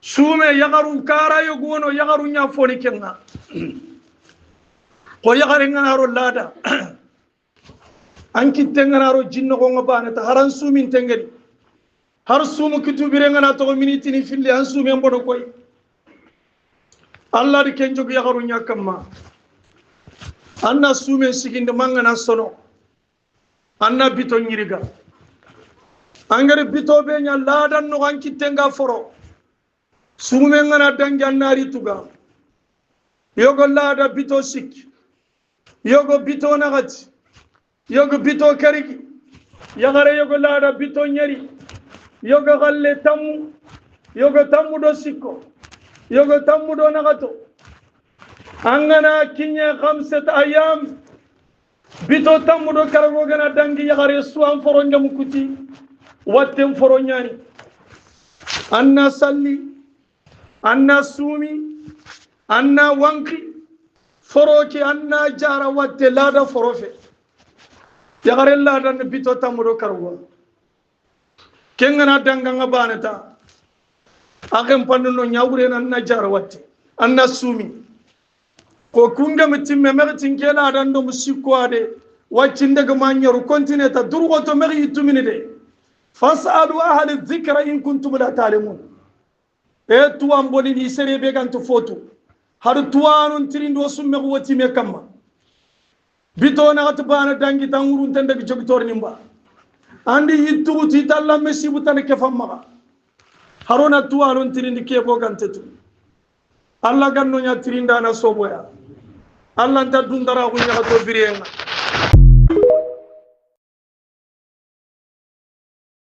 sume yagaru kara yogono yagaru nya foni kenga ko yagare ngaro lada anki tengaro jinno ko ngabana ta haran sumin tengeri har sumu kitubire ngana to miniti ni filli an sumen bodo koy Allah di kenjo yagaru nya kamma anna sumen siginde mangana sono anna bito nyiriga angare bito be nya ladan no anki tenga foro sumen ngana danganari tuga yogo lada bito sik yogo bito nagati yogo bito kariki yagare yogo lada bito nyeri yogo galle tamu yogo tamu do sikko yogo tamu do nagato angana kinya khamsat ayam bito tamu do karago gana dangi yagare suwan foro ngam kuti watten foro nyani anna salli anna sumi anna wanki foroki anna jara watte lada forofe yagare lada ne bito tamudo karwa kengana danganga banata akem panno nyawure anna jara watte anna sumi ko kunga mitimme mertin kela dan do musiko ade waccinde ga manyaru continue durgo to meri itumini de fasalu ahli dhikra in kuntum la ta'lamun e tuwan boni ni serebe ganto foto har tuwanun tirindo summe ko wati me kamma bito na gat bana dangi tangurun tande ko jogtor nimba andi yittu ti talla mesibu tan ke famma harona tuwanun tirindi ke bo gantetu alla ganno nya tirinda na soboya alla nda dundara ko nya to birenga